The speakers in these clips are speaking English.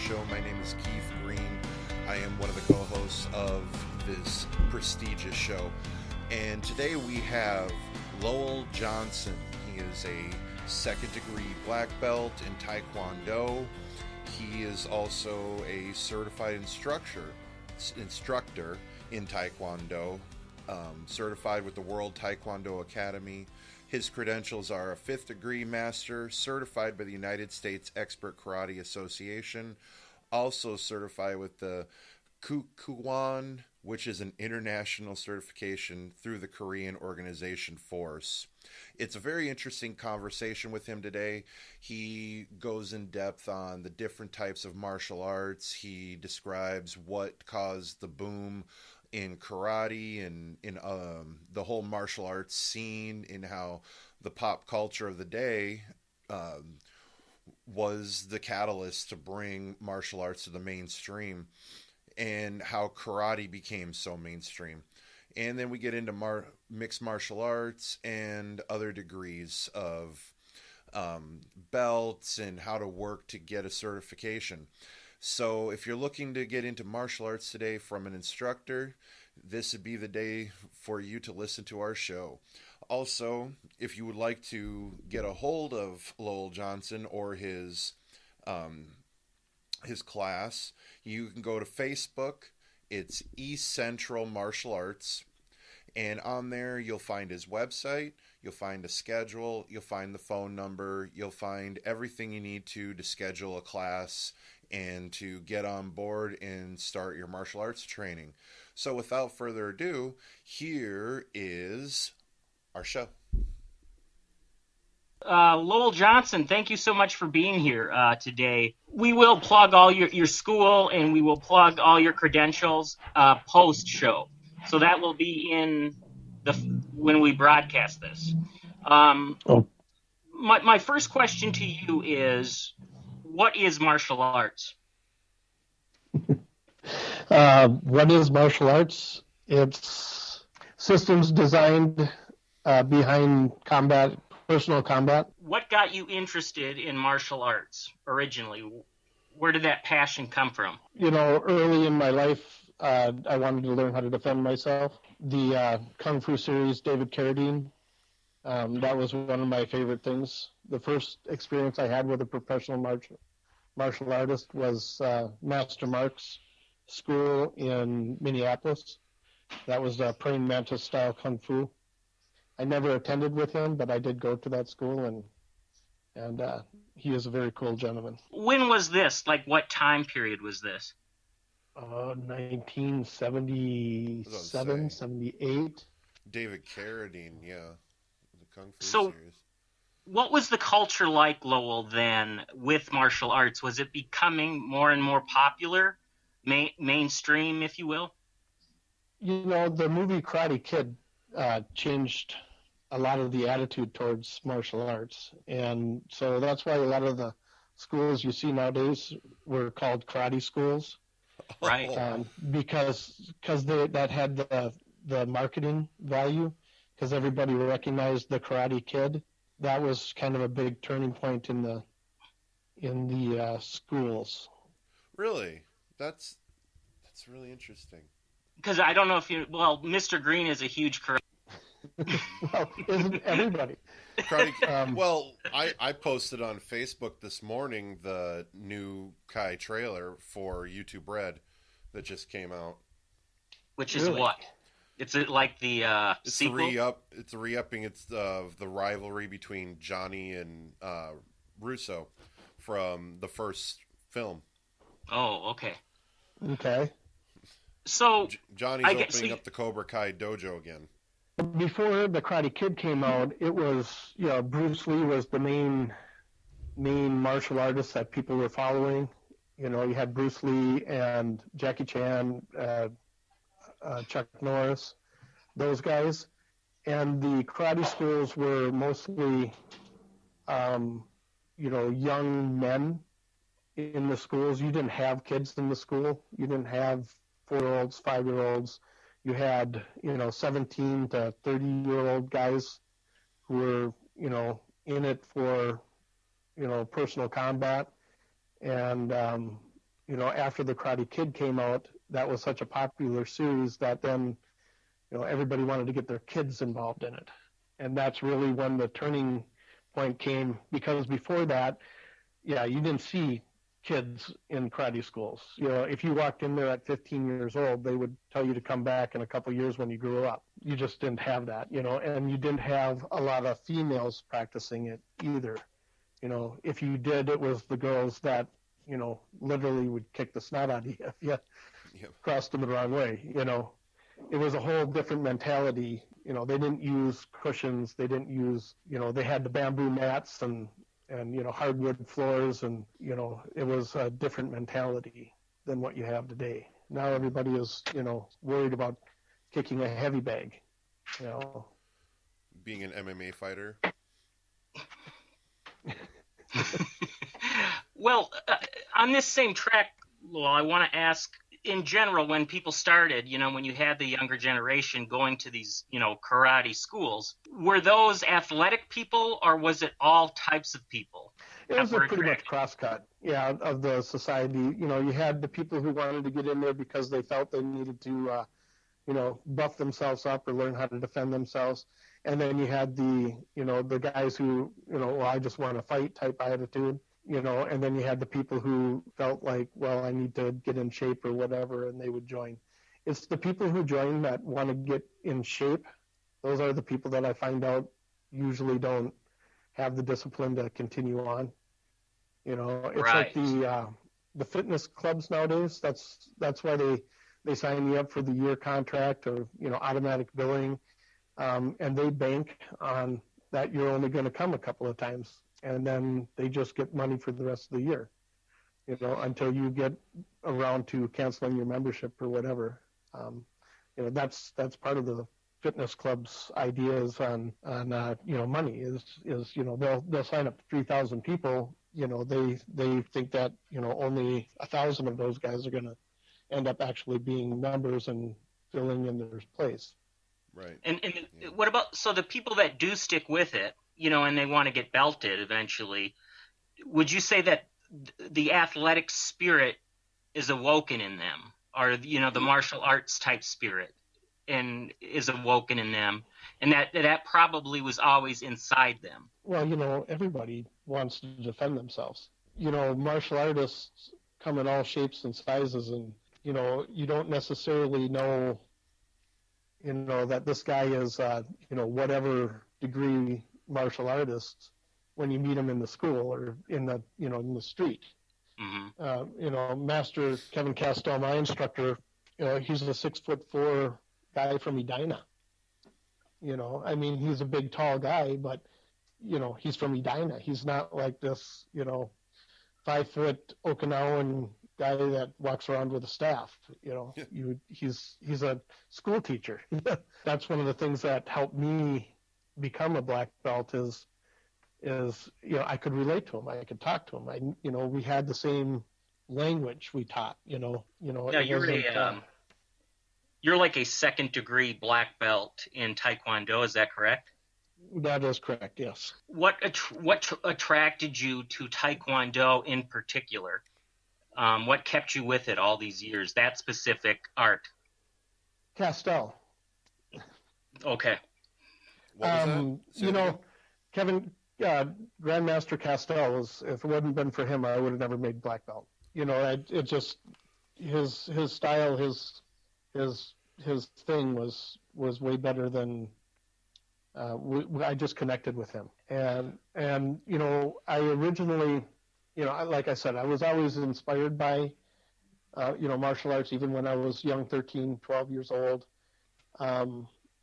Show. My name is Keith Green. I am one of the co-hosts of this prestigious show. And today we have Lowell Johnson. He is a second degree black belt in Taekwondo. He is also a certified instructor in Taekwondo, certified with the World Taekwondo Academy. His credentials are a 5th degree master, certified by the United States Expert Karate Association, also certified with the Kukkiwon, which is an international certification through the Korean organization Force. It's a very interesting conversation with him today. He goes in depth on the different types of martial arts. He describes what caused the boom in karate and in the whole martial arts scene, in how the pop culture of the day was the catalyst to bring martial arts to the mainstream, and how karate became so mainstream. And then we get into mixed martial arts and other degrees of belts and how to work to get a certification. So if you're looking to get into martial arts today from an instructor, this would be the day for you to listen to our show. Also, if you would like to get a hold of Lowell Johnson or his class, you can go to Facebook. It's East Central Martial Arts. And on there, you'll find his website, you'll find a schedule, you'll find the phone number, you'll find everything you need to schedule a class and to get on board and start your martial arts training. So without further ado, here is our show. Lowell Johnson, thank you so much for being here today. We will plug all your school, and we will plug all your credentials post-show. So that will be in when we broadcast this. My first question to you is, what is martial arts? What is martial arts? It's systems designed behind combat, personal combat. What got you interested in martial arts originally? Where did that passion come from? Early in my life, I wanted to learn how to defend myself. The Kung Fu series, David Carradine, that was one of my favorite things. The first experience I had with a professional martial artist was Master Mark's school in Minneapolis. That was praying mantis style Kung Fu. I never attended with him, but I did go to that school, and he is a very cool gentleman. When was this? Like, what time period was this? 1977, 78. David Carradine, yeah. The Kung Fu series. What was the culture like, Lowell, then, with martial arts? Was it becoming more and more popular, mainstream, if you will? The movie Karate Kid changed a lot of the attitude towards martial arts. And so that's why a lot of the schools you see nowadays were called karate schools. Right. Because that had the marketing value, because everybody recognized the Karate Kid. That was kind of a big turning point in the schools. Really? That's really interesting. Because I don't know if Mr. Green is a huge karate. Well, isn't everybody? I posted on Facebook this morning the new Kai trailer for YouTube Red that just came out. Which is what? It's like the sequel? It's a re-upping. It's the rivalry between Johnny and Russo from the first film. Oh, okay. Okay. So Johnny's opening up the Cobra Kai dojo again. Before the Karate Kid came out, it was, Bruce Lee was the main martial artist that people were following. You had Bruce Lee and Jackie Chan, Chuck Norris, those guys. And the karate schools were mostly, young men in the schools. You didn't have kids in the school. You didn't have 4-year-olds, 5-year-olds. You had, 17 to 30-year-old guys who were, in it for, personal combat. And after the Karate Kid came out, that was such a popular series that then, everybody wanted to get their kids involved in it. And that's really when the turning point came, because before that, you didn't see kids in karate schools. If you walked in there at 15 years old, they would tell you to come back in a couple of years when you grew up. You just didn't have that, and you didn't have a lot of females practicing it either. If you did, it was the girls that, literally would kick the snot out of you if you crossed them the wrong way. It was a whole different mentality. They didn't use cushions. They didn't use, they had the bamboo mats and hardwood floors, and, it was a different mentality than what you have today. Now everybody is, worried about kicking a heavy bag, Being an MMA fighter. Well, on this same track, Lowell, I want to ask, in general, when people started, when you had the younger generation going to these, karate schools, were those athletic people, or was it all types of people? It was a pretty much cross-cut, of the society. You had the people who wanted to get in there because they felt they needed to, buff themselves up or learn how to defend themselves. And then you had the guys who, I just want to fight type attitude. And then you had the people who felt like, well, I need to get in shape or whatever, and they would join. It's the people who join that want to get in shape. Those are the people that I find out usually don't have the discipline to continue on. It's right. Like the fitness clubs nowadays. That's why they sign you up for the year contract or, automatic billing. And they bank on that you're only going to come a couple of times. And then they just get money for the rest of the year, until you get around to canceling your membership or whatever. That's part of the fitness club's ideas on money is they'll sign up 3,000 people. They think that only 1,000 of those guys are going to end up actually being members and filling in their place. Right. And what about, so the people that do stick with it, and they want to get belted eventually, would you say that the athletic spirit is awoken in them, or, the martial arts type spirit and is awoken in them, and that probably was always inside them? Well, everybody wants to defend themselves. Martial artists come in all shapes and sizes, and, you don't necessarily know, that this guy is, whatever degree martial artist when you meet him in the school or in the, in the street. Mm-hmm. Master Kevin Castell, my instructor, he's a 6'4" guy from Edina. He's a big, tall guy, but, he's from Edina. He's not like this, 5-foot Okinawan guy that walks around with a staff. He's a school teacher. That's one of the things that helped me become a black belt is I could relate to him. I could talk to him. We had the same language we taught. Yeah, you're like a second degree black belt in Taekwondo. Is that correct? That is correct. Yes. What attracted you to Taekwondo in particular? What kept you with it all these years? That specific art. Castell. Okay. What was that? Kevin, Grandmaster Castell if it wouldn't been for him, I would have never made black belt. It just his style, his thing was way better than I just connected with him. And I originally, like I said, I was always inspired by martial arts, even when I was young, 13, 12 years old.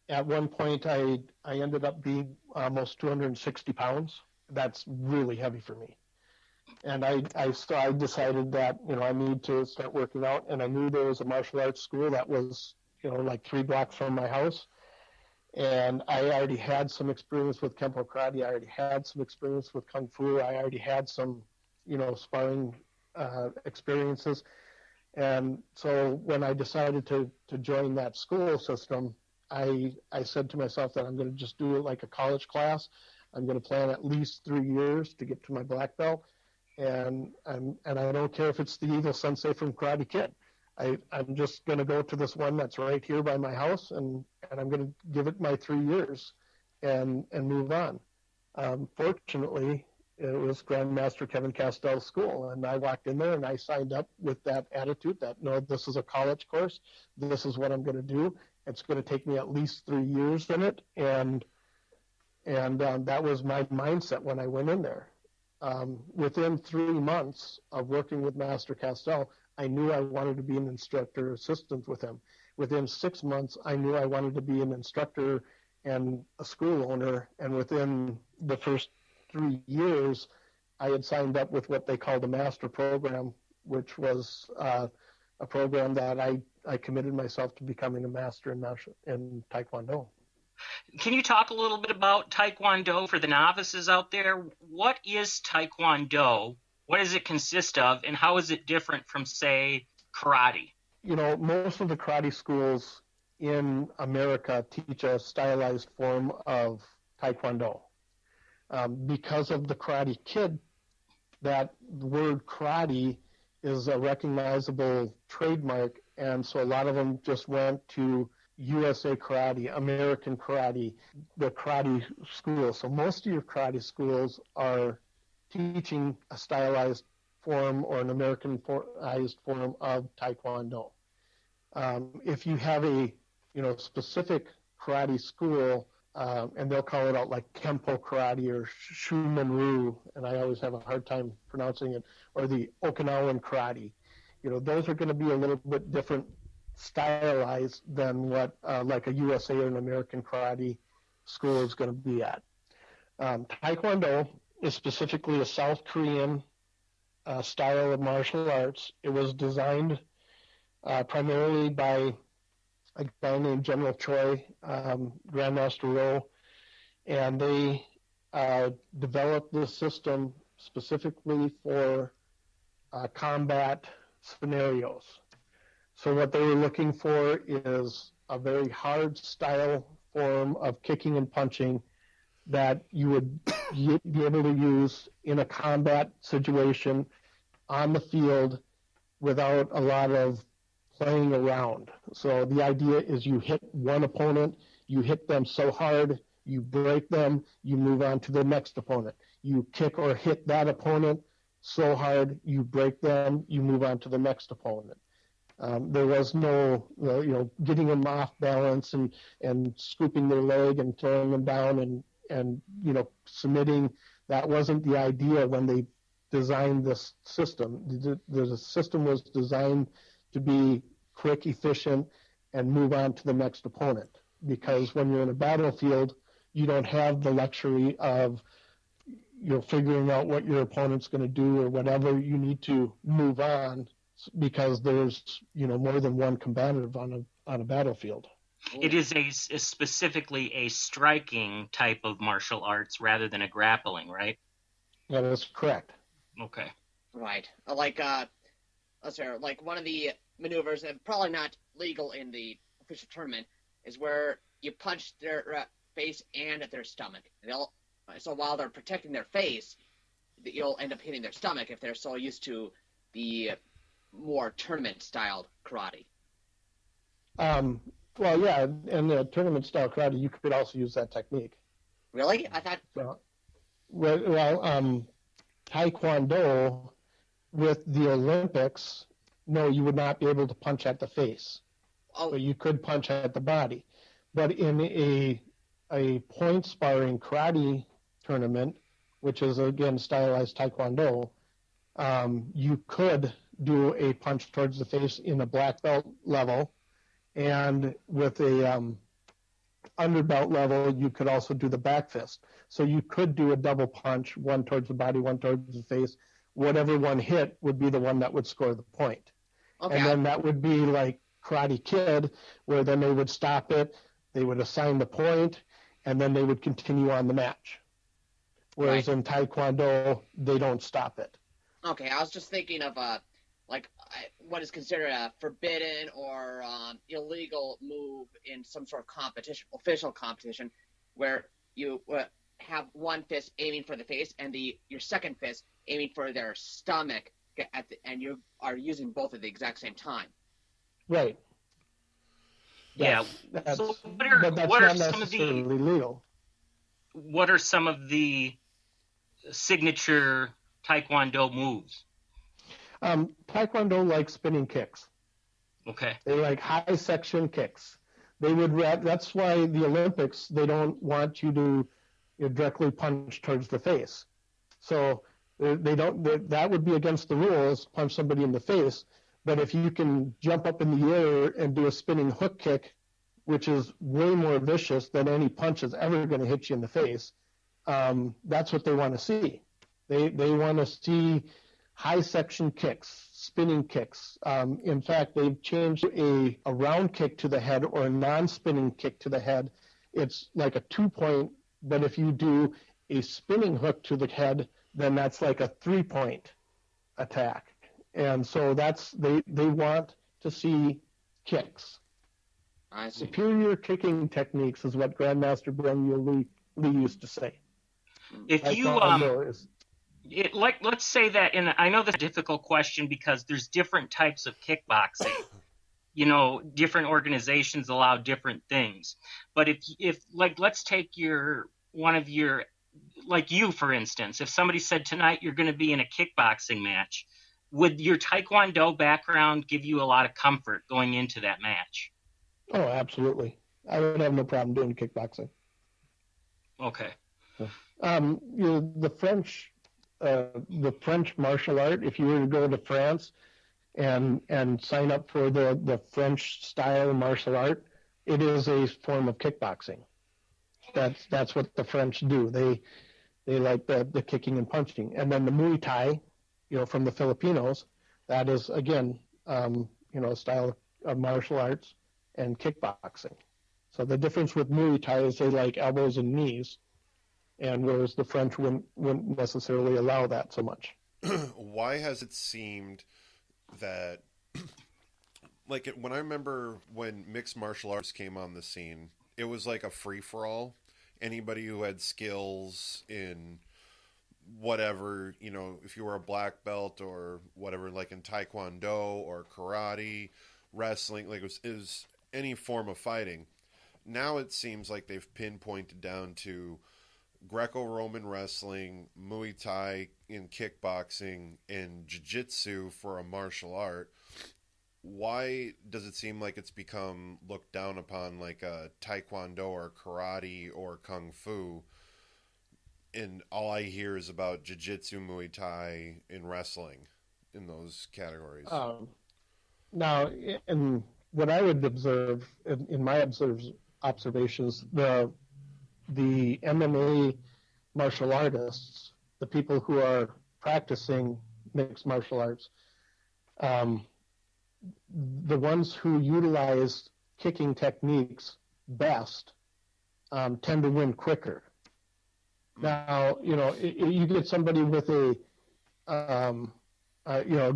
At one point, I ended up being almost 260 pounds. That's really heavy for me. And I decided that, I need to start working out. And I knew there was a martial arts school that was, like 3 blocks from my house. And I already had some experience with Kempo Karate. I already had some experience with Kung Fu. I already had some, sparring experiences. And so when I decided to join that school system, I said to myself that I'm going to just do it like a college class. I'm going to plan at least 3 years to get to my black belt. and I don't care if it's the evil sensei from Karate Kid. I'm just going to go to this one that's right here by my house, and I'm going to give it my 3 years and move on. Fortunately, it was Grandmaster Kevin Castell's school, and I walked in there and I signed up with that attitude that, no, this is a college course. This is what I'm going to do. It's going to take me at least 3 years in it, and that was my mindset when I went in there. Within 3 months of working with Master Castell, I knew I wanted to be an instructor assistant with him. Within 6 months, I knew I wanted to be an instructor and a school owner. And within the first 3 years, I had signed up with what they called a master program, which was a program that I committed myself to becoming a master in Taekwondo. Can you talk a little bit about Taekwondo for the novices out there? What is Taekwondo? What does it consist of, and how is it different from, say, karate? You know, most of the karate schools in America teach a stylized form of Taekwondo. Because of the Karate Kid, that word karate is a recognizable trademark, and so a lot of them just went to USA Karate, American Karate, the karate school. So most of your karate schools are teaching a stylized form or an Americanized form of Taekwondo. If you have a specific karate school, and they'll call it out like Kempo Karate or Shumenryu, and I always have a hard time pronouncing it, or the Okinawan Karate. Those are going to be a little bit different stylized than what like a USA or an American karate school is going to be at. Taekwondo is specifically a South Korean style of martial arts. It was designed primarily by a guy named General Choi, Grandmaster Rowe, and they developed this system specifically for combat scenarios. So what they were looking for is a very hard style form of kicking and punching that you would be able to use in a combat situation on the field without a lot of playing around. So the idea is you hit one opponent, you hit them so hard, you break them, you move on to the next opponent. You kick or hit that opponent so hard, you break them, you move on to the next opponent. There was no, getting them off balance and scooping their leg and throwing them down and submitting. That wasn't the idea when they designed this system. The system was designed to be quick, efficient, and move on to the next opponent. Because when you're in a battlefield, you don't have the luxury of figuring out what your opponent's going to do or whatever. You need to move on because there's more than one combatant on a battlefield. It is specifically a striking type of martial arts rather than a grappling, right? That is correct. Okay. Right. Like one of the maneuvers, and probably not legal in the official tournament, is where you punch their face and at their stomach. So while they're protecting their face, you'll end up hitting their stomach if they're so used to the more tournament-styled karate. Well, yeah, in the tournament-style karate, you could also use that technique. Really? I thought... Well, Taekwondo, with the Olympics, no, you would not be able to punch at the face. Oh. But you could punch at the body. But in a point sparring karate tournament, which is, again, stylized Taekwondo, you could do a punch towards the face in a black belt level, and with a underbelt level, you could also do the back fist. So you could do a double punch, one towards the body, one towards the face. Whatever one hit would be the one that would score the point. Okay. And then that would be like Karate Kid, where then they would stop it, they would assign the point, and then they would continue on the match. Whereas in Taekwondo, they don't stop it. Okay, I was just thinking of what is considered a forbidden or illegal move in some sort of competition, official competition, where you have one fist aiming for the face and your second fist aiming for their stomach, and you are using both at the exact same time. Right. Yeah. That's, so but that's what are not some of necessarily the legal. what are some of the signature Taekwondo moves? Taekwondo likes spinning kicks. Okay. They like high section kicks. That's why the Olympics, they don't want you to directly punch towards the face. So that would be against the rules, punch somebody in the face. But if you can jump up in the air and do a spinning hook kick, which is way more vicious than any punch is ever going to hit you in the face, that's what they want to see. They want to see high section kicks, spinning kicks. In fact, they've changed a round kick to the head or a non-spinning kick to the head. It's like a 2-point, but if you do a spinning hook to the head, then that's like a 3-point attack. And so they want to see kicks. I see. Superior kicking techniques is what Grandmaster Lee used to say. If you let's say that, and I know that's a difficult question because there's different types of kickboxing. Different organizations allow different things. But if let's take one of your, like you, for instance, if somebody said tonight you're going to be in a kickboxing match, would your Taekwondo background give you a lot of comfort going into that match? Oh, absolutely. I would have no problem doing kickboxing. Okay. The French martial art, if you were to go to France and sign up for the French style martial art, it is a form of kickboxing. That's what the French do. They like the kicking and punching. And then the Muay Thai, from the Filipinos, that is again, a style of martial arts and kickboxing. So the difference with Muay Thai is they like elbows and knees, and whereas the French wouldn't necessarily allow that so much. Why has it seemed that, when I remember when mixed martial arts came on the scene, it was like a free-for-all. Anybody who had skills in whatever, if you were a black belt or whatever, like in Taekwondo or karate, wrestling, it was any form of fighting. Now it seems like they've pinpointed down to Greco-Roman wrestling, Muay Thai in kickboxing, and Jiu-Jitsu for a martial art. Why does it seem like it's become looked down upon like a Taekwondo or karate or Kung Fu? And all I hear is about Jiu-Jitsu, Muay Thai, and wrestling in those categories. Now, in what I would observe, in my observations, the MMA martial artists, the people who are practicing mixed martial arts, the ones who utilize kicking techniques best tend to win quicker. Now, you get somebody with a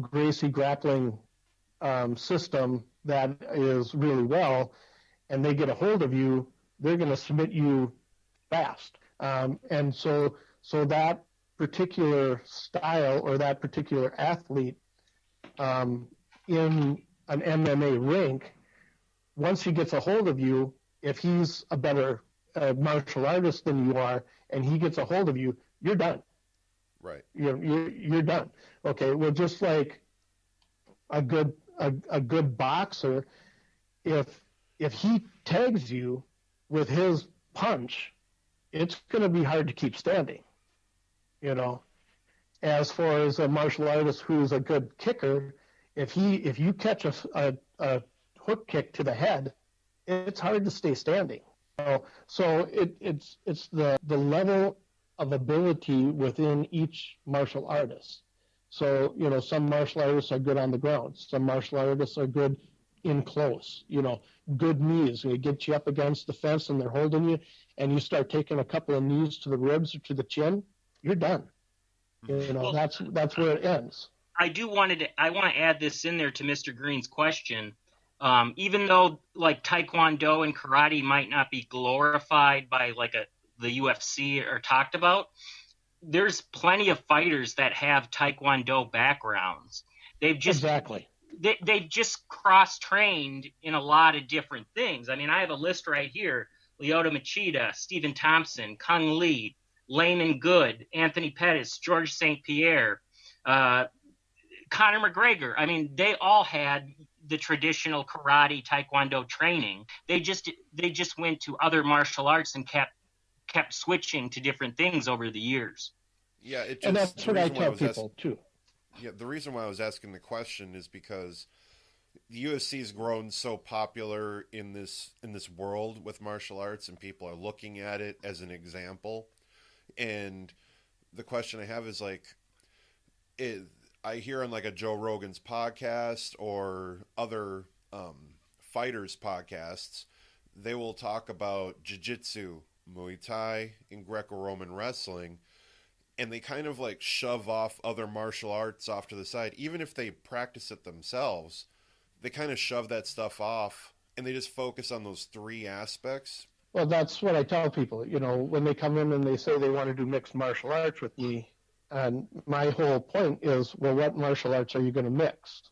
Gracie grappling system that is really well, and they get a hold of you, they're going to submit you fast. And so that particular style or that particular athlete in an MMA rink, once he gets a hold of you, if he's a better martial artist than you are, and he gets a hold of you, you're done. Right. You're done. Okay. Well, just like a good boxer, if he tags you with his punch, it's going to be hard to keep standing. As far as a martial artist who's a good kicker, if you catch a hook kick to the head, it's hard to stay standing. So it's the level of ability within each martial artist. So, some martial artists are good on the ground. Some martial artists are good in close, good knees. They get you up against the fence and they're holding you, and you start taking a couple of knees to the ribs or to the chin, you're done. Well, that's where it ends. I want to add this in there to Mr. Green's question. Even though like Taekwondo and karate might not be glorified by the UFC or talked about, there's plenty of fighters that have Taekwondo backgrounds. They've just Exactly. They've just cross-trained in a lot of different things. I mean, I have a list right here: Lyoto Machida, Stephen Thompson, Kung Lee, Layman Good, Anthony Pettis, George St. Pierre, Conor McGregor. I mean, they all had the traditional karate, Taekwondo training. They just went to other martial arts and kept switching to different things over the years. Yeah, and that's what I tell people too. Yeah, the reason why I was asking the question is because the UFC has grown so popular in this world with martial arts, and people are looking at it as an example. And the question I have is like, I hear on like a Joe Rogan's podcast or other fighters' podcasts, they will talk about jiu-jitsu, Muay Thai, and Greco-Roman wrestling. And they kind of like shove off other martial arts off to the side. Even if they practice it themselves, they kind of shove that stuff off and they just focus on those three aspects. Well, that's what I tell people. You know, when they come in and they say they want to do mixed martial arts with me, and my whole point is, well, what martial arts are you going to mix?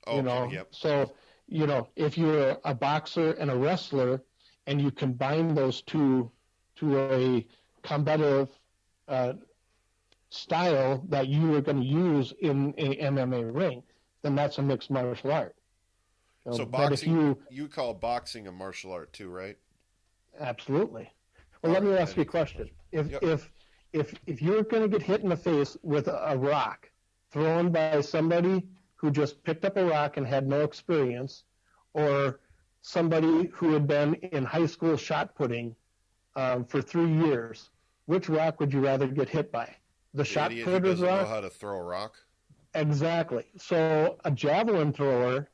Okay, you know, yep. So, you know, if you're a boxer and a wrestler and you combine those two to a combative style that you are going to use in a MMA ring, then that's a mixed martial art. So boxing, you call boxing a martial art too, right? Absolutely. Well, let me ask you a question. If you're going to get hit in the face with a rock thrown by somebody who just picked up a rock and had no experience, or somebody who had been in high school shot putting for 3 years, which rock would you rather get hit by? The shot putter's rock? Know how to throw a rock? Exactly. So a javelin thrower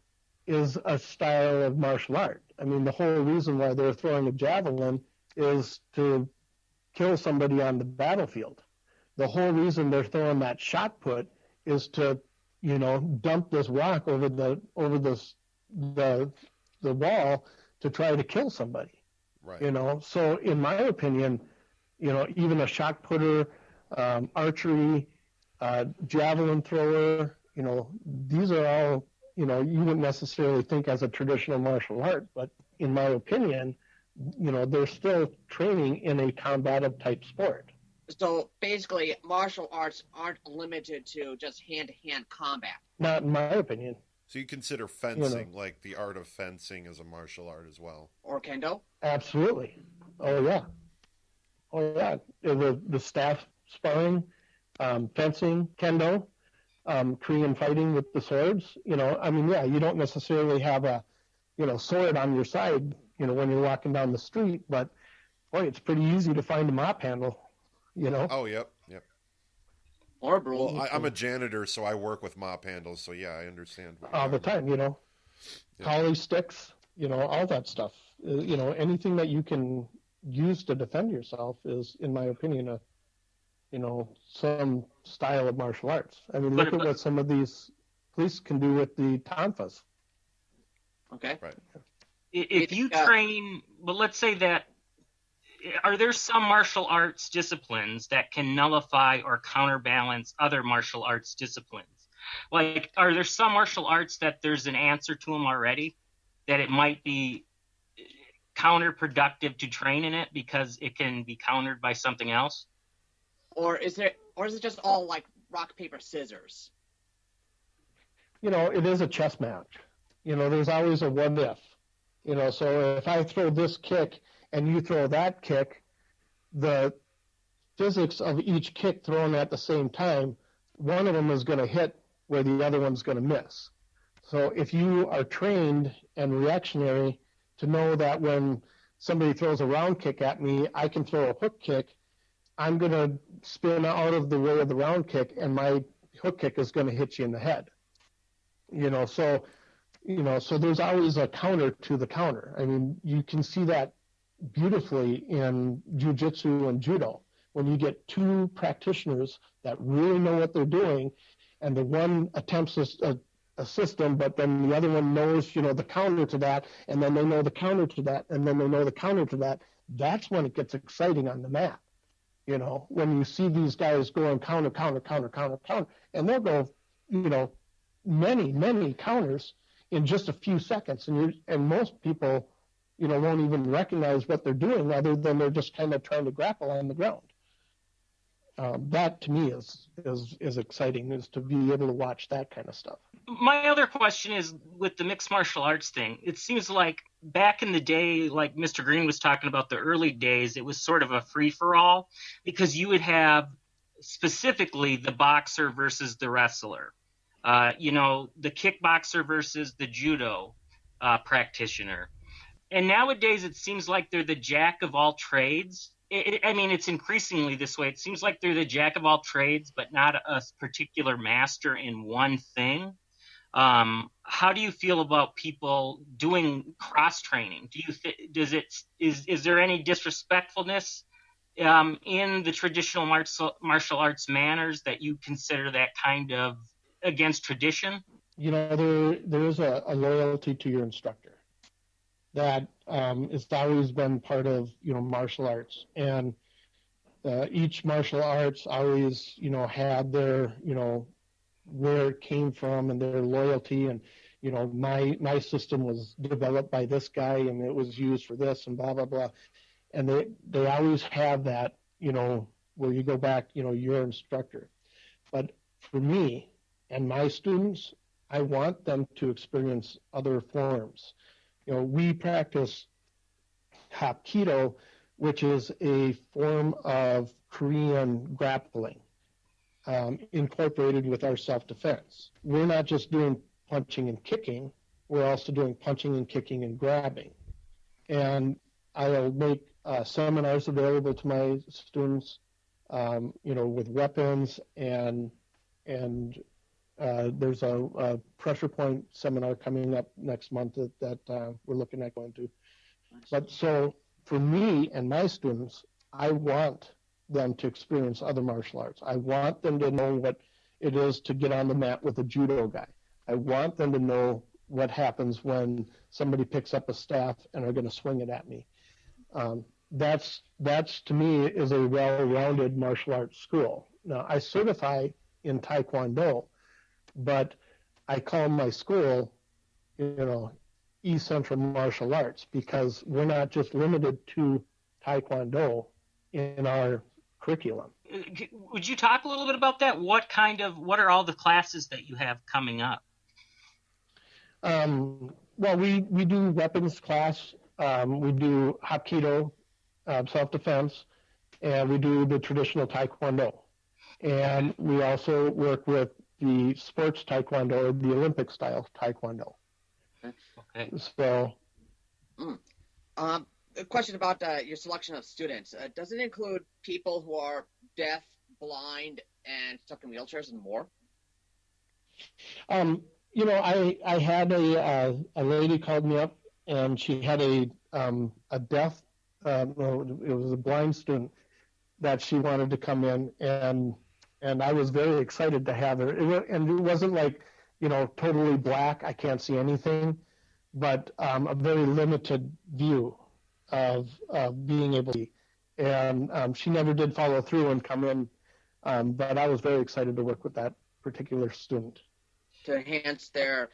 is a style of martial art. I mean, the whole reason why they're throwing a javelin is to kill somebody on the battlefield. The whole reason they're throwing that shot put is to, you know, dump this rock over the wall to try to kill somebody. Right. You know, so in my opinion, you know, even a shot putter, archery, javelin thrower, you know, these are all, you know, you wouldn't necessarily think as a traditional martial art, but in my opinion, you know, they're still training in a combative type sport. So basically, martial arts aren't limited to just hand-to-hand combat. Not in my opinion. So you consider fencing, like the art of fencing, as a martial art as well? Or kendo? Absolutely. Oh yeah. Oh yeah. The staff sparring, fencing, kendo, Korean fighting with the swords. You know, I mean, yeah, you don't necessarily have a, you know, sword on your side, you know, when you're walking down the street, but boy, it's pretty easy to find a mop handle, you know. Oh, yep. Or broom. Well, I'm a janitor, so I work with mop handles, so yeah, I understand. All the time, you know. Yeah. Holly sticks, you know, all that stuff. You know, anything that you can use to defend yourself is, in my opinion, you know, some style of martial arts. I mean, look at what some of these police can do with the tonfas. Okay. Right. If you train, but let's say that, are there some martial arts disciplines that can nullify or counterbalance other martial arts disciplines? Like, are there some martial arts that there's an answer to them already, that it might be counterproductive to train in it because it can be countered by something else? Or is it just all like rock, paper, scissors? You know, it is a chess match. You know, there's always a what if. You know, so if I throw this kick and you throw that kick, the physics of each kick thrown at the same time, one of them is going to hit where the other one's going to miss. So if you are trained and reactionary to know that when somebody throws a round kick at me, I can throw a hook kick, I'm going to spin out of the way of the round kick, and my hook kick is going to hit you in the head. So there's always a counter to the counter. I mean, you can see that beautifully in jiu-jitsu and judo. When you get two practitioners that really know what they're doing, and the one attempts a system, but then the other one knows, the counter to that, and then they know the counter to that, and then they know the counter to that, that's when it gets exciting on the mat. when you see these guys going counter, and they'll go, many, many counters in just a few seconds, and most people, won't even recognize what they're doing other than they're just kind of trying to grapple on the ground. That to me is exciting, is to be able to watch that kind of stuff. My other question is with the mixed martial arts thing. It seems like back in the day, like Mr. Green was talking about the early days, it was sort of a free-for-all because you would have specifically the boxer versus the wrestler, the kickboxer versus the judo practitioner. And nowadays it seems like they're the jack of all trades. It's increasingly this way. It seems like they're the jack of all trades, but not a particular master in one thing. How do you feel about people doing cross training? Is there any disrespectfulness in the traditional martial arts manners that you consider that kind of against tradition? There is a loyalty to your instructor that it's always been part of martial arts, and each martial arts always had their where it came from and their loyalty, and my system was developed by this guy and it was used for this and blah blah blah, and they always have that where you go back your instructor. But for me and my students, I want them to experience other forms. We practice Hapkido, which is a form of Korean grappling, incorporated with our self-defense. We're not just doing punching and kicking, we're also doing punching and kicking and grabbing. And I'll make seminars available to my students, with weapons, and there's a pressure point seminar coming up next month that we're looking at going to. But so for me and my students, I want them to experience other martial arts. I want them to know what it is to get on the mat with a judo guy. I want them to know what happens when somebody picks up a staff and are going to swing it at me. That's to me is a well-rounded martial arts school. Now, I certify in Taekwondo, but I call my school, East Central Martial Arts, because we're not just limited to Taekwondo in our curriculum. Would you talk a little bit about that? What are all the classes that you have coming up? Well, we do weapons class, we do Hapkido, self-defense, and we do the traditional Taekwondo. And we also work with the sports Taekwondo, or the Olympic style Taekwondo. Okay. So, a question about your selection of students. Does it include people who are deaf, blind, and stuck in wheelchairs and more? I had a lady called me up, and she had a deaf, it was a blind student that she wanted to come in, and I was very excited to have her. And it wasn't like, totally black, I can't see anything, but a very limited view of being able to see. And she never did follow through and come in, but I was very excited to work with that particular student. To enhance their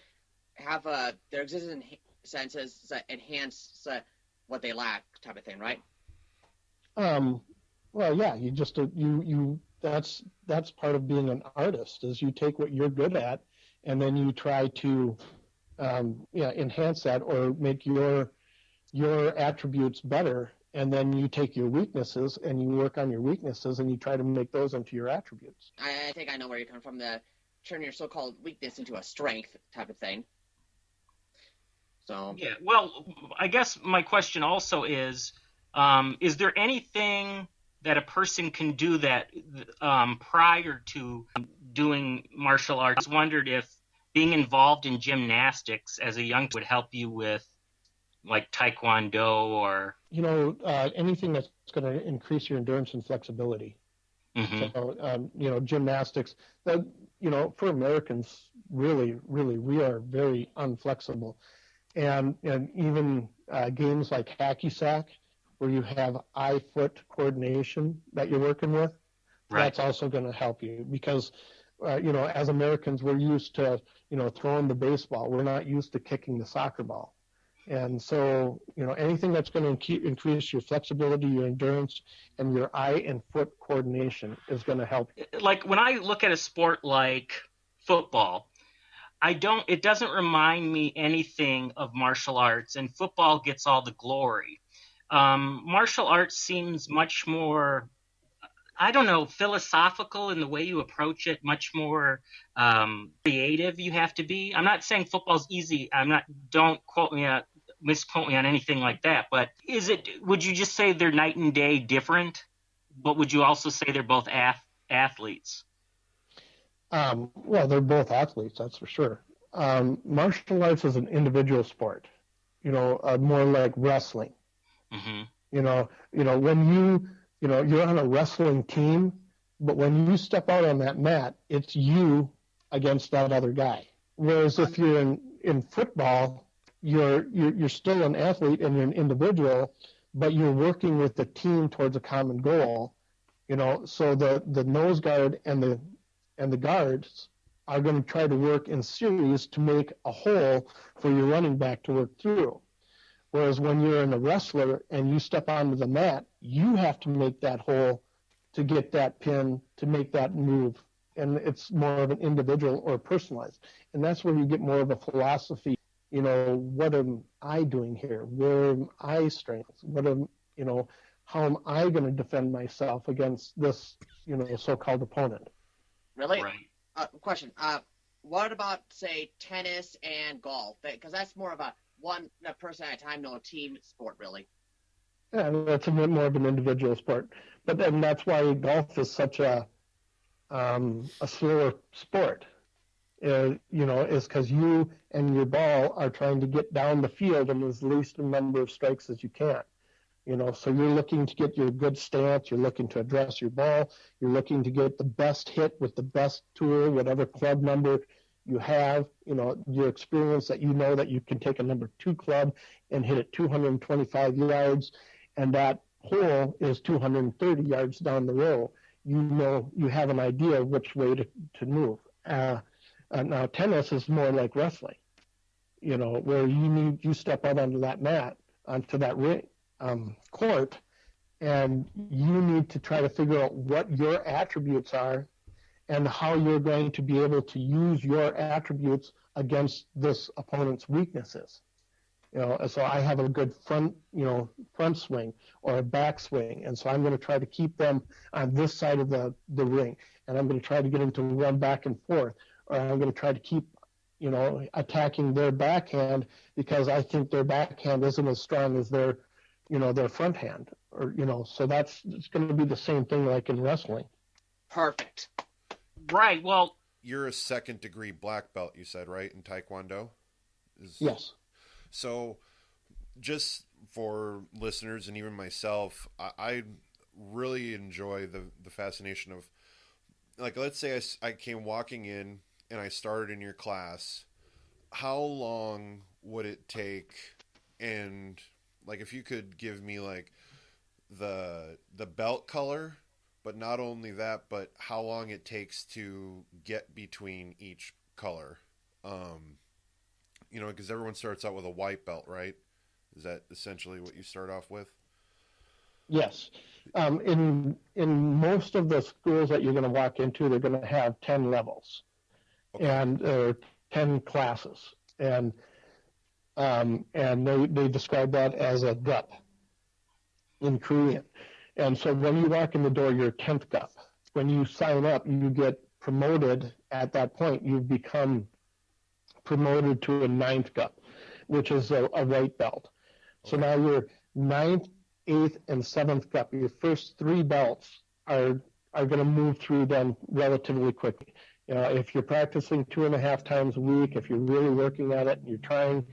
existing senses, enhance what they lack, type of thing, right? Well, yeah, you just that's part of being an artist, is you take what you're good at and then you try to enhance that or make your attributes better, and then you take your weaknesses and you work on your weaknesses and you try to make those into your attributes. I think I know where you come from, the turn your so-called weakness into a strength type of thing. So yeah, well, I guess my question also is there anything that a person can do that prior to doing martial arts? I wondered if being involved in gymnastics as a young would help you with like Taekwondo or anything that's going to increase your endurance and flexibility. Mm-hmm. So gymnastics, for Americans, really, we are very unflexible, and even games like hacky sack, where you have eye-foot coordination that you're working with, Right. that's also going to help you because, as Americans, we're used to, throwing the baseball. We're not used to kicking the soccer ball. And so, anything that's going to increase your flexibility, your endurance, and your eye and foot coordination is going to help. Like when I look at a sport like football, it doesn't remind me anything of martial arts, and football gets all the glory. Martial arts seems much more, I don't know, philosophical in the way you approach it, much more creative you have to be. I'm not saying football's easy. Don't misquote me on anything like that, but would you just say they're night and day different? But would you also say they're both athletes? Well, they're both athletes, that's for sure. Martial arts is an individual sport, more like wrestling. Mm-hmm. When you're on a wrestling team, but when you step out on that mat, it's you against that other guy. Whereas if you're in football, you're still an athlete and you're an individual, but you're working with the team towards a common goal. So the nose guard and the guards are going to try to work in series to make a hole for your running back to work through. Whereas when you're in a wrestler and you step onto the mat, you have to make that hole to get that pin, to make that move. And it's more of an individual or personalized. And that's where you get more of a philosophy. What am I doing here? Where am I strengths? How am I going to defend myself against this, so-called opponent? Really? Right. Question. What about, say, tennis and golf? Because that's more of a one person at a time, no team sport, really. Yeah, that's a bit more of an individual sport. But then that's why golf is such a slower sport. Is because you and your ball are trying to get down the field in as least a number of strikes as you can. So you're looking to get your good stance, you're looking to address your ball, you're looking to get the best hit with the best tool, whatever club number you have, your experience that that you can take a number 2 club and hit it 225 yards, and that hole is 230 yards down the row. You have an idea of which way to move. Now tennis is more like wrestling, where you step out onto that mat, onto that ring, court, and you need to try to figure out what your attributes are and how you're going to be able to use your attributes against this opponent's weaknesses. So I have a good front swing or a back swing, and so I'm going to try to keep them on this side of the ring, and I'm going to try to get them to run back and forth, or I'm going to try to keep, attacking their backhand because I think their backhand isn't as strong as their front hand, or so it's going to be the same thing like in wrestling. Perfect. Right. Well, you're a 2nd degree black belt, you said, right, in Taekwondo? Yes. So, just for listeners and even myself, I really enjoy the fascination of, like, let's say I came walking in and I started in your class. How long would it take? And like, if you could give me like the belt color, but not only that, but how long it takes to get between each color. Because everyone starts out with a white belt, right? Is that essentially what you start off with? Yes. In most of the schools that you're going to walk into, they're going to have 10 levels, okay, and 10 classes, and they describe that as a gup in Korean. And so when you walk in the door, you're 10th gup. When you sign up, you get promoted at that point. You become promoted to a 9th gup, which is a white belt. Okay. So now you're 9th, 8th, and 7th gup. Your first 3 belts are going to move through them relatively quickly. If you're practicing 2.5 times a week, if you're really working at it and you're trying,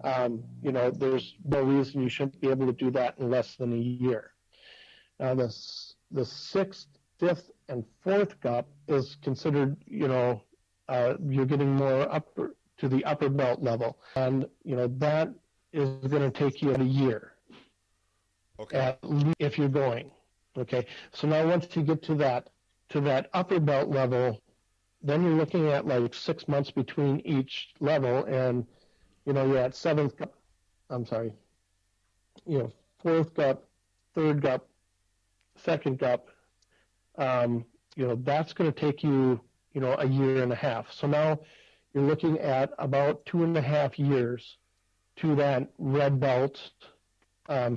there's no reason you shouldn't be able to do that in less than a year. Now, the 6th, 5th, and 4th gup is considered, you're getting more up to the upper belt level. And, that is going to take you a year. Okay. at least if you're going. Okay. So now once you get to that upper belt level, then you're looking at like 6 months between each level, and you're at fourth GUP, third GUP, second GUP. That's going to take you a year and a half. So now you're looking at about 2.5 years to that red belt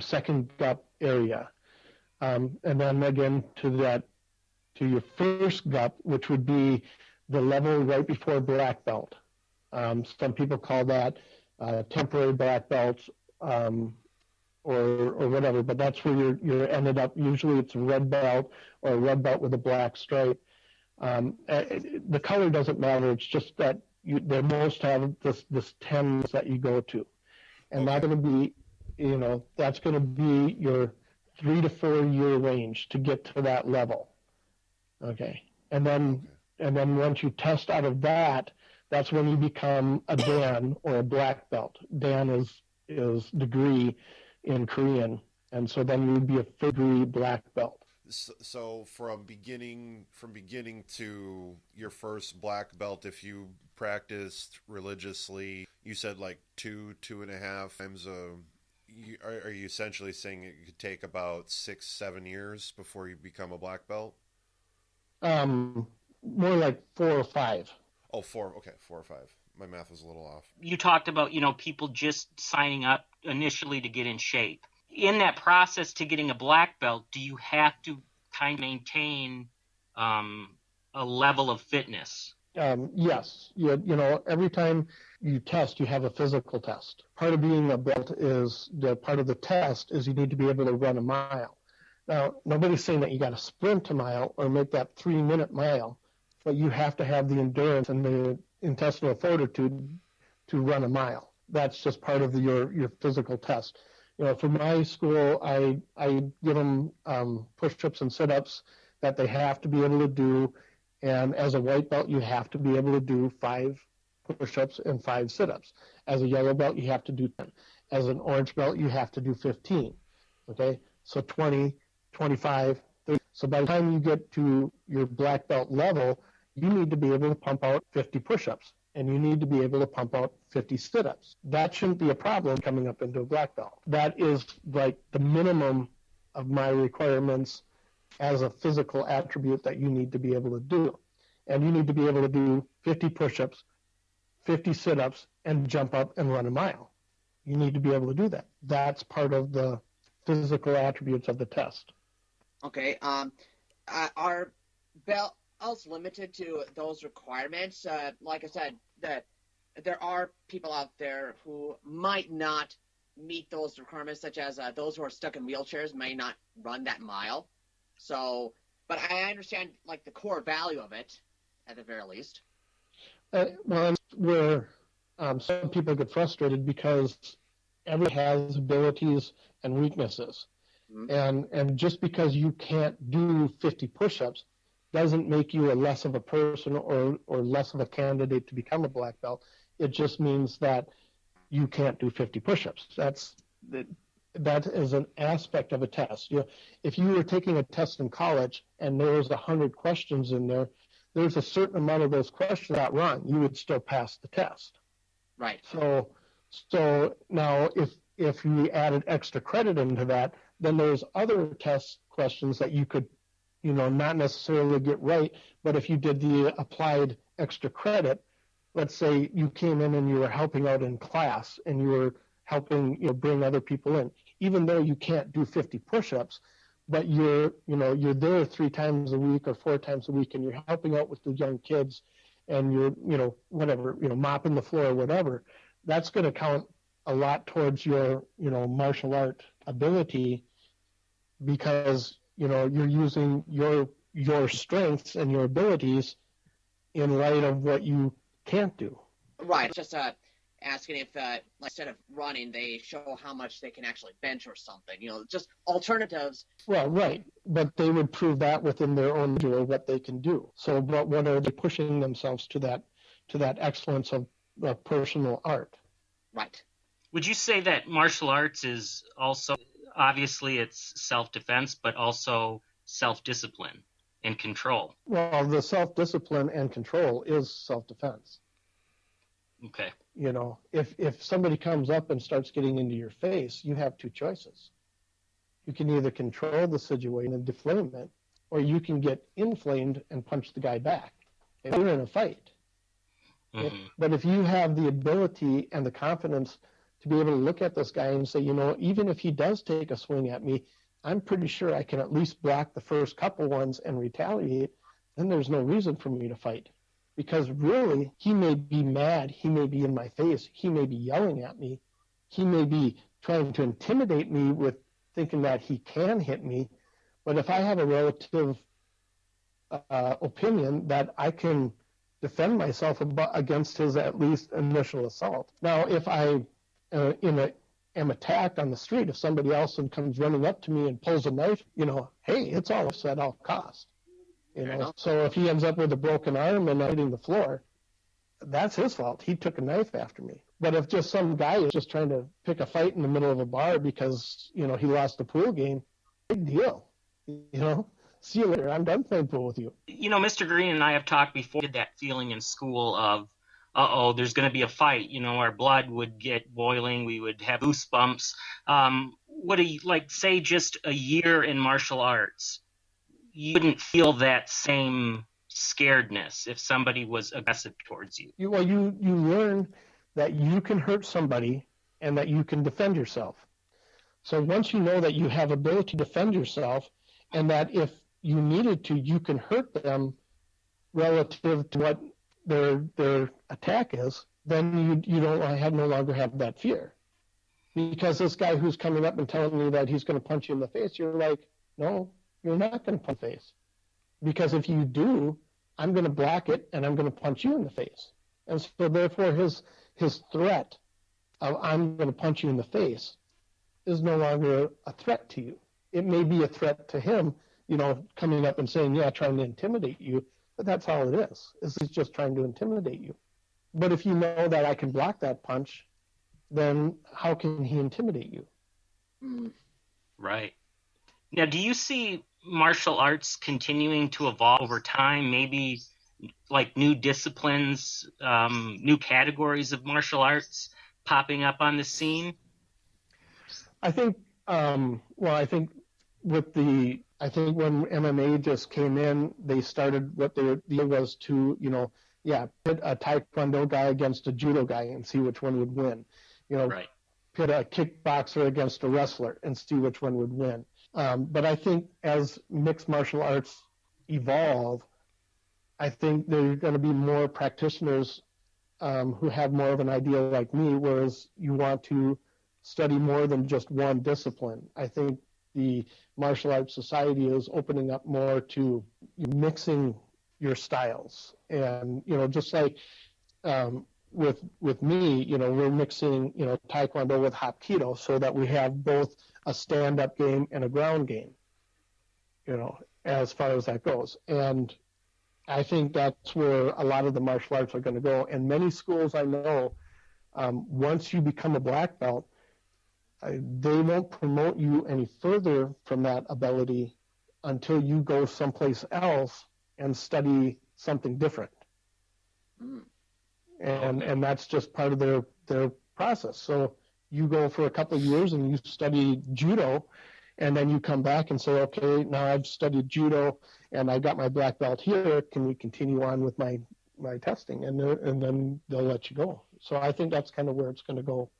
second GUP area, and then again to your first GUP, which would be the level right before black belt. Some people call that temporary black belts, or whatever, but that's where you're ended up. Usually it's a red belt or a red belt with a black stripe. The color doesn't matter. It's just that they most have this TEMS that you go to, and that's going to be your 3 to 4 year range to get to that level. Okay, and then once you test out of that, that's when you become a Dan or a black belt. Dan is degree in Korean, and so then you would be a degree black belt. So from beginning to your first black belt, if you practiced religiously, you said like 2.5 times are you essentially saying it could take about 6-7 years before you become a black belt? More like 4 or 5. Oh, 4. Okay, 4 or 5. My math was a little off. You talked about, people just signing up initially to get in shape. In that process to getting a black belt, do you have to kind of maintain a level of fitness? Yes. Every time you test, you have a physical test. Part of being a belt is part of the test is you need to be able to run a mile. Now, nobody's saying that you got to sprint a mile or make that 3-minute mile, but you have to have the endurance and the intestinal fortitude to run a mile. That's just part of your physical test. For my school, I give them push-ups and sit-ups that they have to be able to do, and as a white belt, you have to be able to do 5 push-ups and 5 sit-ups. As a yellow belt, you have to do 10. As an orange belt, you have to do 15. Okay, so 20, 25, 30. So by the time you get to your black belt level, you need to be able to pump out 50 push-ups, and you need to be able to pump out 50 sit-ups. That shouldn't be a problem coming up into a black belt. That is like the minimum of my requirements as a physical attribute that you need to be able to do. And you need to be able to do 50 push-ups, 50 sit-ups, and jump up and run a mile. You need to be able to do that. That's part of the physical attributes of the test. Okay. Are belts limited to those requirements? Like I said, that there are people out there who might not meet those requirements, such as those who are stuck in wheelchairs may not run that mile. So, but I understand like the core value of it, at the very least. Well, that's where some people get frustrated because everyone has abilities and weaknesses. Mm-hmm. And just because you can't do 50 push-ups doesn't make you a less of a person or less of a candidate to become a black belt. It just means that you can't do 50 push-ups. That is an aspect of a test. If you were taking a test in college and there was 100 questions in there, there's a certain amount of those questions not wrong. You would still pass the test. Right. So now if you added extra credit into that, then there's other test questions that you could, not necessarily get right. But if you did the applied extra credit, let's say you came in and you were helping out in class and you were helping, bring other people in, even though you can't do 50 push-ups, but you're there 3 times a week or 4 times a week and you're helping out with the young kids and you're, mopping the floor or whatever, that's going to count a lot towards your, martial art ability because, you're using your strengths and your abilities in light of what you can't do. Right. Just asking if, instead of running, they show how much they can actually bench or something. Just alternatives. Well, right. But they would prove that within their own or what they can do. So, but what are they pushing themselves to that excellence of personal art? Right. Would you say that martial arts is also obviously it's self-defense, but also self-discipline and control. Well, the self-discipline and control is self-defense. Okay. You know, if somebody comes up and starts getting into your face, you have two choices. You can either control the situation and deflame it, or you can get inflamed and punch the guy back. If you're in a fight. Mm-hmm. But if you have the ability and the confidence to be able to look at this guy and say, you know, even if he does take a swing at me, I'm pretty sure I can at least block the first couple ones and retaliate, then there's no reason for me to fight. Because really, he may be mad, he may be in my face, he may be yelling at me, he may be trying to intimidate me with thinking that he can hit me. But if I have a relative opinion that I can defend myself against his at least initial assault. Now, if I am attacked on the street, if somebody else comes running up to me and pulls a knife, you know, hey, it's all at all cost. You know, so if he ends up with a broken arm and hitting the floor, that's his fault. He took a knife after me. But if just some guy is just trying to pick a fight in the middle of a bar because, you know, he lost a pool game, big deal. You know, see you later. I'm done playing pool with you. You know, Mr. Green and I have talked before, that feeling in school of, uh-oh, there's going to be a fight. You know, our blood would get boiling. We would have goosebumps. What do you, like, say just a year in martial arts, you wouldn't feel that same scaredness if somebody was aggressive towards you. You learn that you can hurt somebody and that you can defend yourself. So once you know that you have ability to defend yourself and that if you needed to, you can hurt them relative to what their attack is, then you don't no longer have that fear. Because this guy who's coming up and telling you that he's going to punch you in the face, you're like, no, you're not going to punch face. Because if you do, I'm going to block it and I'm going to punch you in the face. And so therefore his threat of I'm going to punch you in the face is no longer a threat to you. It may be a threat to him, you know, coming up and saying, yeah, trying to intimidate you, but that's all it is. He's just trying to intimidate you. But if you know that I can block that punch, then how can he intimidate you? Right. Now, do you see martial arts continuing to evolve over time, maybe like new disciplines, new categories of martial arts popping up on the scene? I think when MMA just came in, they started what their deal was to, you know, pit a Taekwondo guy against a Judo guy and see which one would win. You know, right. Pit a kickboxer against a wrestler and see which one would win. But I think as mixed martial arts evolve, I think there are going to be more practitioners who have more of an idea like me, whereas you want to study more than just one discipline. I think the martial arts society is opening up more to mixing your styles. And, you know, just like with me, you know, we're mixing, you know, Taekwondo with Hapkido so that we have both a stand-up game and a ground game, you know, as far as that goes. And I think that's where a lot of the martial arts are going to go. And many schools I know, once you become a black belt, they won't promote you any further from that ability until you go someplace else and study something different. And that's just part of their process. So you go for a couple of years and you study Judo, and then you come back and say, okay, now I've studied Judo and I got my black belt here. Can we continue on with my testing? And then they'll let you go. So I think that's kind of where it's going to go,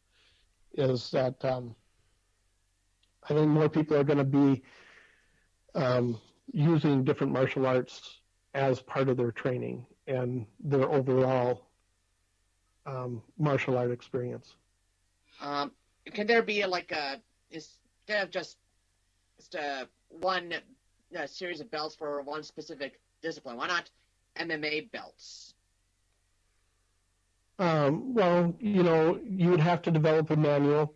is that I think more people are going to be using different martial arts as part of their training and their overall martial art experience. Can there be instead of just one series of belts for one specific discipline? Why not MMA belts? Well, you know, you would have to develop a manual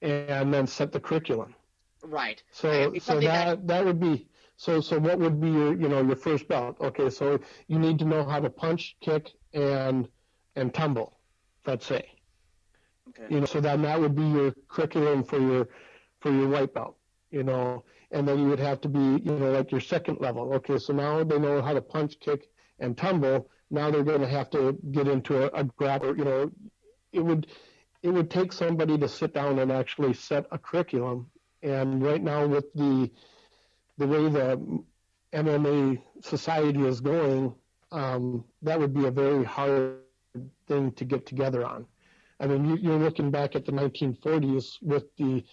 and then set the curriculum. Right. So that would be so what would be your first belt? Okay, so you need to know how to punch, kick, and tumble, let's say. Okay. You know, so that would be your curriculum for for your white belt, and then you would have to be, like your second level. Okay, so now they know how to punch, kick, and tumble. Now they're going to have to get into a grapple. It would take somebody to sit down and actually set a curriculum. And right now, with the way the MMA society is going, that would be a very hard thing to get together on. I mean, you're looking back at the 1940s with the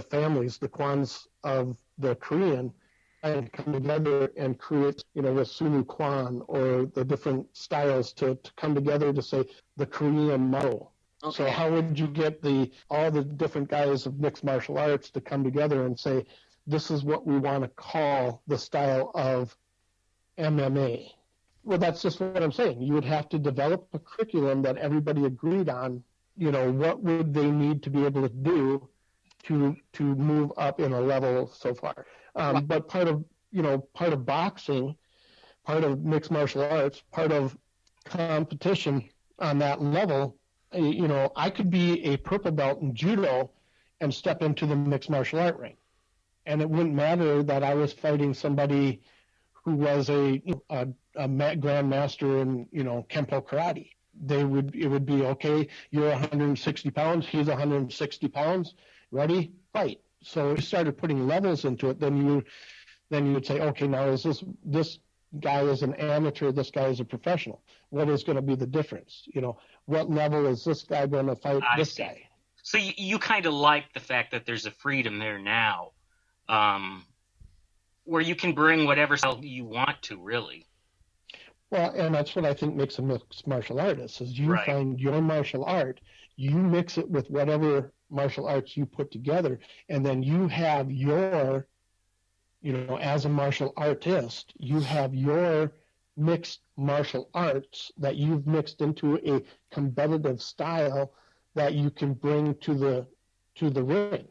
families, the clans of the Korean, and come together and create, with Sunu Kwan or the different styles to come together to say the Korean model. Okay. So how would you get all the different guys of mixed martial arts to come together and say, this is what we want to call the style of MMA? Well, that's just what I'm saying. You would have to develop a curriculum that everybody agreed on. What would they need to be able to do to move up in a level so far? But part of boxing, part of mixed martial arts, part of competition on that level, I could be a purple belt in judo and step into the mixed martial art ring, and it wouldn't matter that I was fighting somebody who was a grandmaster in Kempo karate. It would be, okay, you're 160 pounds, he's 160 pounds, ready, fight. So if you started putting levels into it, then you would say, okay, now is this guy is an amateur, this guy is a professional. What is going to be the difference? What level is this guy going to fight this guy? So you kind of like the fact that there's a freedom there now, where you can bring whatever style you want to, really. Well, and that's what I think makes a mixed martial artist, is you find your martial art, you mix it with whatever martial arts you put together, and then you have your, as a martial artist, you have your mixed martial arts that you've mixed into a competitive style that you can bring to the ring.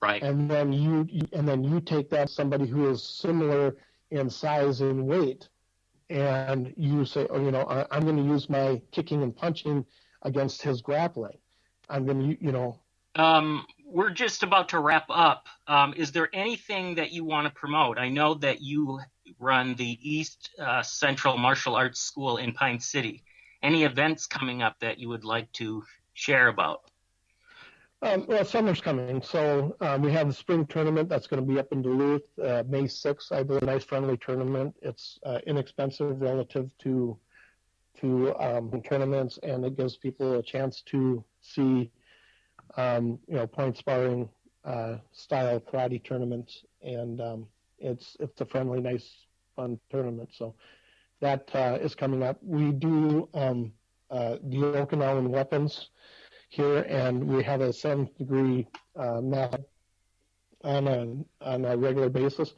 Right. And then you take that somebody who is similar in size and weight, and you say, I'm going to use my kicking and punching against his grappling. I'm going to, we're just about to wrap up. Is there anything that you want to promote? I know that you run the East Central Martial Arts School in Pine City. Any events coming up that you would like to share about? Well, summer's coming, so we have the spring tournament that's going to be up in Duluth, May 6th. I believe a nice, friendly tournament. It's inexpensive relative to tournaments, and it gives people a chance to see, point sparring style karate tournaments, and it's a friendly, nice, fun tournament. So that is coming up. We do the Okinawan weapons here, and we have a 7th degree math on a regular basis,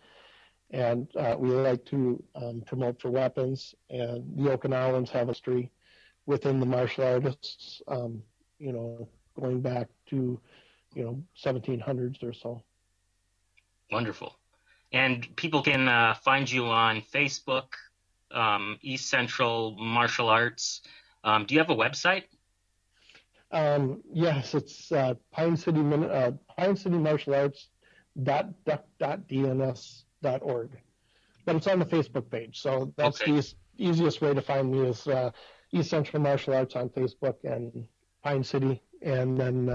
and we like to promote for weapons, and the Okinawans have a history within the martial artists, going back to 1700s or so. Wonderful. And people can find you on Facebook, East Central Martial Arts. Do you have a website? Yes, it's Pine City Martial Arts .dns.org, but it's on the Facebook page. So that's the easiest way to find me is East Central Martial Arts on Facebook and Pine City, and then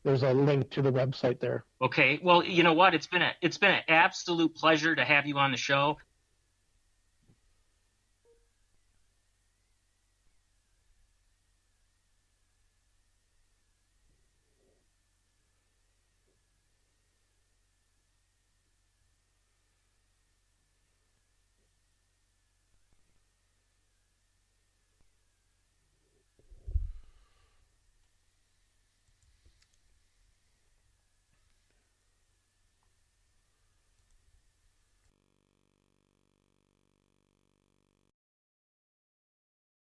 there's a link to the website there. Okay. Well, you know what? It's been an absolute pleasure to have you on the show.